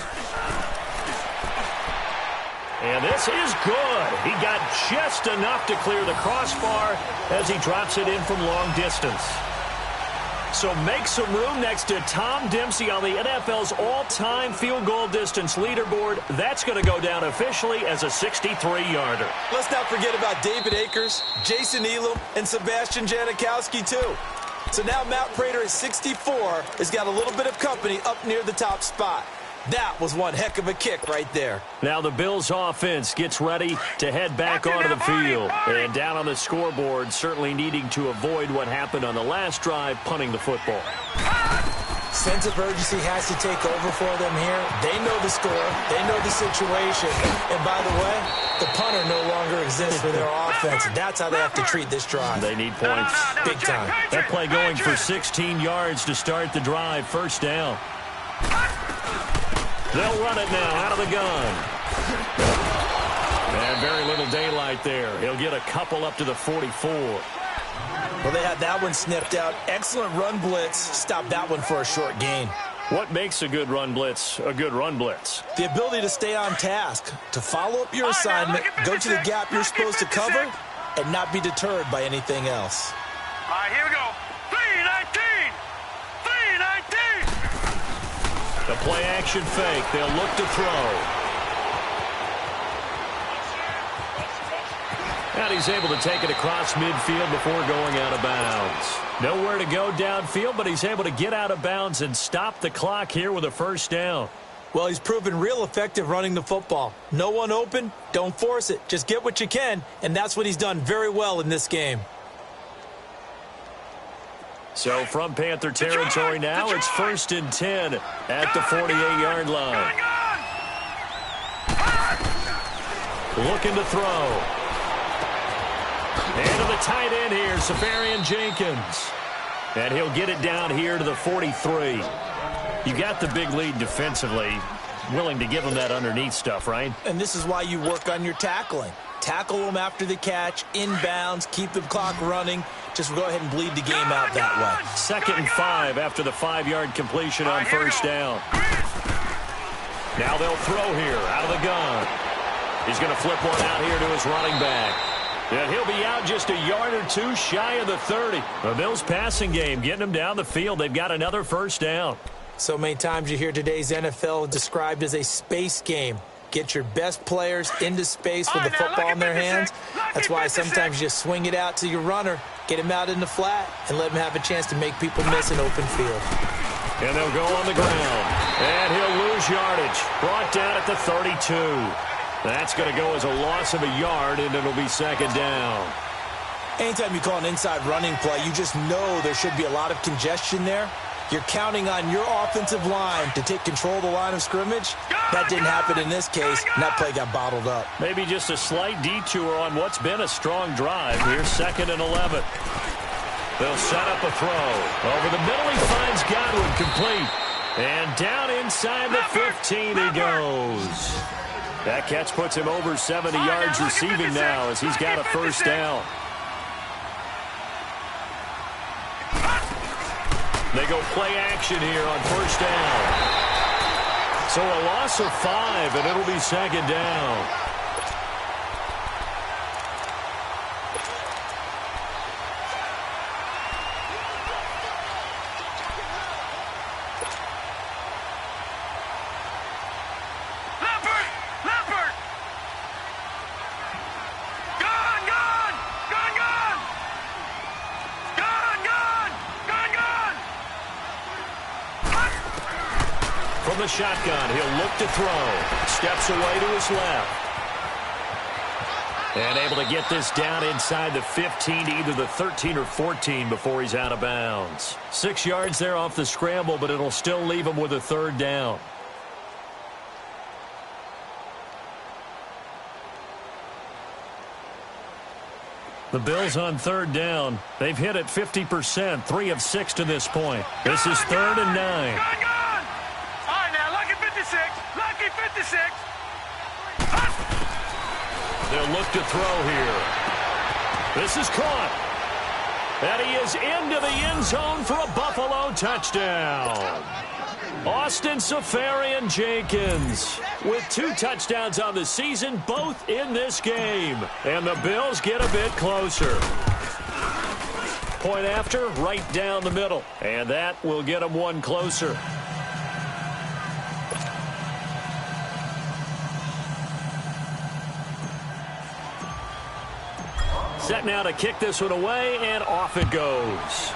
And this is good. He got just enough to clear the crossbar as he drops it in from long distance. So make some room next to Tom Dempsey on the NFL's all-time field goal distance leaderboard. That's going to go down officially as a 63-yarder. Let's not forget about David Akers, Jason Elam, and Sebastian Janikowski, too. So now Matt Prater at 64 has got a little bit of company up near the top spot. That was one heck of a kick right there. Now the Bills offense gets ready to head back onto the field. And down on the scoreboard, certainly needing to avoid what happened on the last drive, punting the football. Sense of urgency has to take over for them here. They know the score. They know the situation. And by the way, the punter no longer exists for their offense. That's how they have to treat this drive. They need points. Big time. That play going for 16 yards to start the drive. 1st down. They'll run it now out of the gun. And very little daylight there. He'll get a couple up to the 44. Well, they had that one sniffed out. Excellent run blitz. Stop that one for a short gain. What makes a good run blitz a good run blitz? The ability to stay on task, to follow up your assignment, go to the gap you're supposed to cover, and not be deterred by anything else. All right, here we go. 3-19. 3-19. The play action fake. They'll look to throw. And he's able to take it across midfield before going out of bounds. Nowhere to go downfield, but he's able to get out of bounds and stop the clock here with a 1st down. Well, he's proven real effective running the football. No one open, don't force it. Just get what you can, and that's what he's done very well in this game. So from Panther territory now, it's 1st and 10 at the 48-yard line. Looking to throw. And to the tight end here, Safarian Jenkins. And he'll get it down here to the 43. You got the big lead defensively. Willing to give him that underneath stuff, right? And this is why you work on your tackling. Tackle them after the catch, inbounds, keep the clock running. Just go ahead and bleed the game out that way. 2nd and 5 after the 5-yard completion on 1st down. Now they'll throw here out of the gun. He's going to flip one out here to his running back. And he'll be out just a yard or two shy of the 30. The Bills passing game getting them down the field. They've got another first down. So many times you hear today's NFL described as a space game. Get your best players into space with the football in their hands. That's why sometimes you just swing it out to your runner, get him out in the flat, and let him have a chance to make people miss an open field. And they'll go on the ground. And he'll lose yardage. Brought down at the 32. That's going to go as a loss of a yard, and it'll be second down. Anytime you call an inside running play, you just know there should be a lot of congestion there. You're counting on your offensive line to take control of the line of scrimmage. That didn't happen in this case, and that play got bottled up. Maybe just a slight detour on what's been a strong drive. Here's 2nd and 11. They'll set up a throw. Over the middle, he finds Godwin complete. And down inside the 15 he goes. That catch puts him over 70 yards receiving now as he's got a first down. They go play action here on first down. So a loss of 5, and it'll be second down. The shotgun. He'll look to throw. Steps away to his left. And able to get this down inside the 15 to either the 13 or 14 before he's out of bounds. 6 yards there off the scramble, but it'll still leave him with a third down. The Bills on third down. They've hit it 50%, 3 of 6 to this point. This is 3rd and 9. Lucky 56. They'll look to throw here. This is caught. And he is into the end zone for a Buffalo touchdown. Austin Seferian-Jenkins with 2 touchdowns on the season, both in this game. And the Bills get a bit closer. Point after, right down the middle. And that will get them one closer. Set now to kick this one away, and off it goes.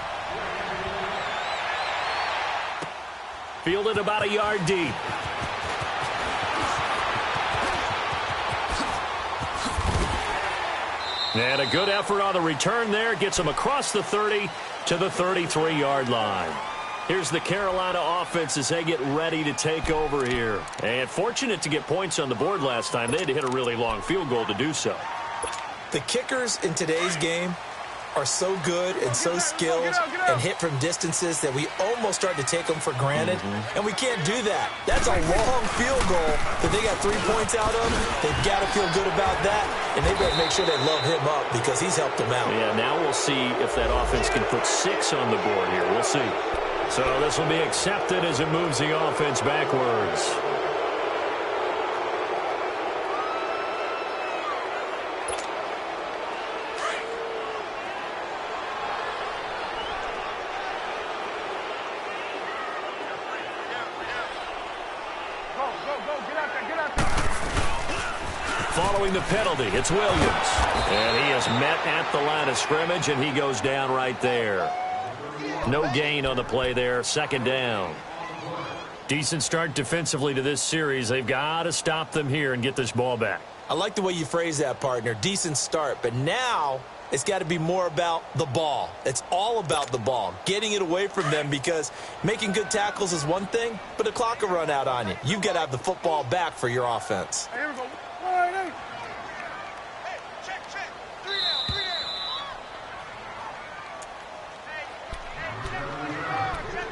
Fielded about a yard deep. And a good effort on the return there. Gets him across the 30 to the 33-yard line. Here's the Carolina offense as they get ready to take over here. And fortunate to get points on the board last time. They had to hit a really long field goal to do so. The kickers in today's game are so good and so skilled and hit from distances that we almost start to take them for granted, and we can't do that. That's a long field goal that they got 3 points out of. They've got to feel good about that, and they better make sure they love him up because he's helped them out. Yeah, now we'll see if that offense can put 6 on the board here. We'll see. So this will be accepted as it moves the offense backwards. Following the penalty, it's Williams. And he is met at the line of scrimmage, and he goes down right there. No gain on the play there, second down. Decent start defensively to this series. They've got to stop them here and get this ball back. I like the way you phrase that, partner. Decent start, but now it's got to be more about the ball. It's all about the ball, getting it away from them, because making good tackles is one thing, but the clock will run out on you. You've got to have the football back for your offense. Here we go.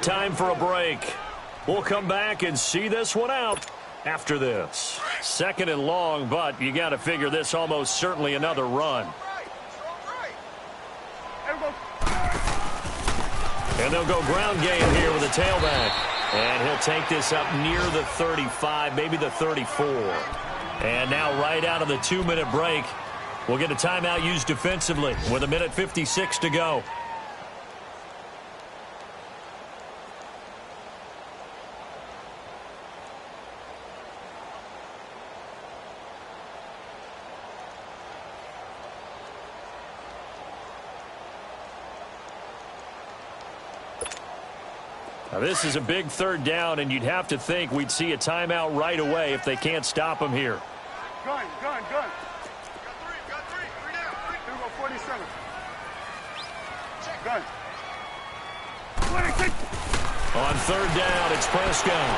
Time for a break. We'll come back and see this one out after this. 2nd and long, but you got to figure this almost certainly another run. And they'll go ground game here with a tailback. And he'll take this up near the 35, maybe the 34. And now right out of the 2-minute break, we'll get a timeout used defensively with 1:56 to go. Now, this is a big third down, and you'd have to think we'd see a timeout right away if they can't stop them here. Gun. Got three. Three down. Here we go, 47. Gun. 26. On third down, it's Prescott.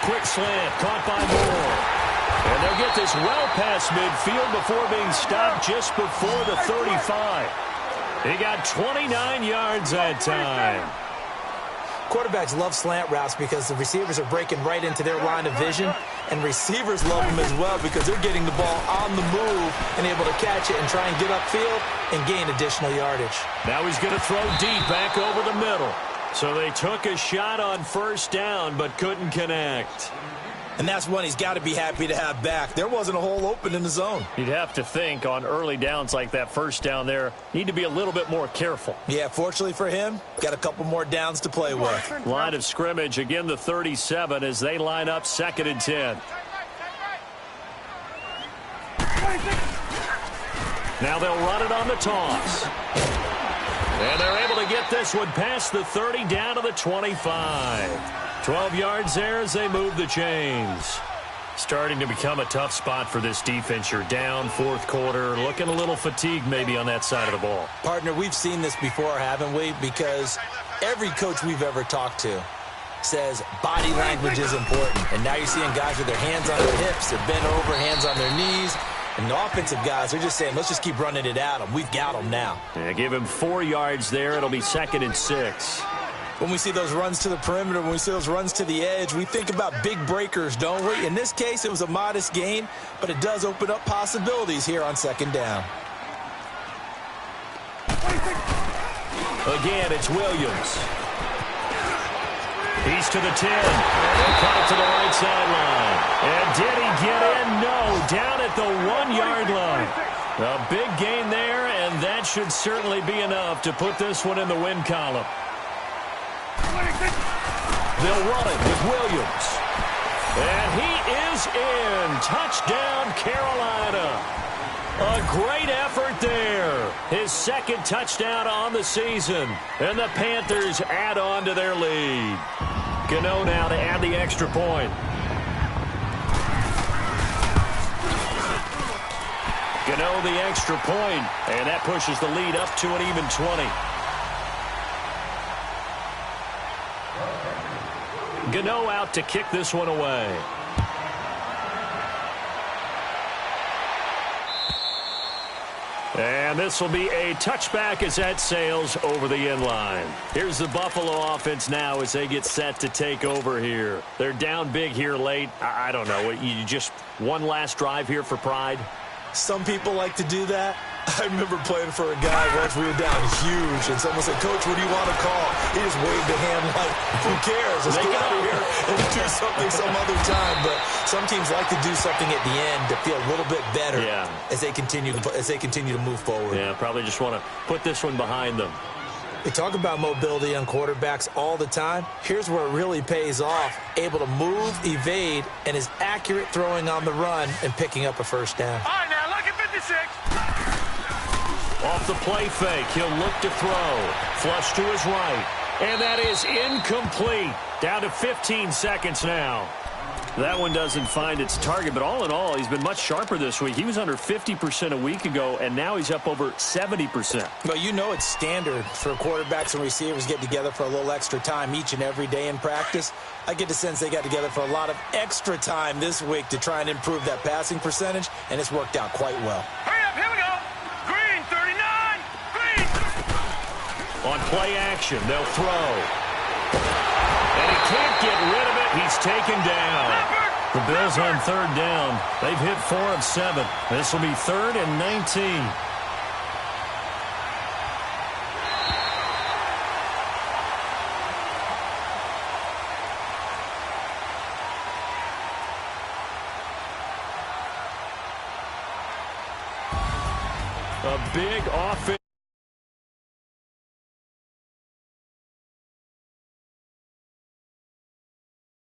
Quick slant, caught by Moore. And they'll get this well past midfield before being stopped just before the 35. He got 29 yards that time. Quarterbacks love slant routes because the receivers are breaking right into their line of vision, and receivers love them as well because they're getting the ball on the move and able to catch it and try and get upfield and gain additional yardage. Now he's going to throw deep back over the middle. So they took a shot on first down but couldn't connect. And that's one he's got to be happy to have back. There wasn't a hole open in the zone. You'd have to think on early downs like that first down there, need to be a little bit more careful. Yeah, fortunately for him, got a couple more downs to play with. Line of scrimmage, again the 37 as they line up 2nd and 10. Now they'll run it on the toss. And they're able to get this one past the 30 down to the 25. 12 yards there as they move the chains. Starting to become a tough spot for this defense. You're down fourth quarter, looking a little fatigued maybe on that side of the ball. Partner, we've seen this before, haven't we? Because every coach we've ever talked to says body language is important. And now you're seeing guys with their hands on their hips, they're bent over, hands on their knees. And the offensive guys are just saying, let's just keep running it at them. We've got them now. Yeah, give him 4 yards there. It'll be 2nd and 6. When we see those runs to the perimeter, when we see those runs to the edge, we think about big breakers, don't we? In this case, it was a modest gain, but it does open up possibilities here on 2nd down. Again, it's Williams. He's to the 10. And cut it to the right sideline. And did he get in? No. Down at the 1-yard line. A big gain there, and that should certainly be enough to put this one in the win column. They'll run it with Williams. And he is in. Touchdown, Carolina. A great effort there. His 2nd touchdown on the season. And the Panthers add on to their lead. Gano now to add the extra point. Gano the extra point, and that pushes the lead up to an even 20. Gano out to kick this one away. And this will be a touchback as that sails over the end line. Here's the Buffalo offense now as they get set to take over here. They're down big here late. I don't know. You just one last drive here for pride? Some people like to do that. I remember playing for a guy once. We were down huge, and someone said, "Coach, what do you want to call?" He just waved a hand like, "Who cares? Let's get out of here and do something some other time." But some teams like to do something at the end to feel a little bit better as they continue to move forward. Yeah, probably just want to put this one behind them. We talk about mobility on quarterbacks all the time. Here's where it really pays off. Able to move, evade, and is accurate throwing on the run and picking up a first down. All right, now, look at 56. Off the play fake, he'll look to throw. Flush to his right. And that is incomplete. Down to 15 seconds now. That one doesn't find its target, but all in all, he's been much sharper this week. He was under 50% a week ago, and now he's up over 70%. Well, you know it's standard for quarterbacks and receivers to get together for a little extra time each and every day in practice. I get the sense they got together for a lot of extra time this week to try and improve that passing percentage, and it's worked out quite well. Hurry up, here we go. Green, 39. Green. On play action, they'll throw. And he can't get rid of it. He's taken down. The Bills on third down. They've hit 4 of 7. This will be 3rd and 19. A big offense.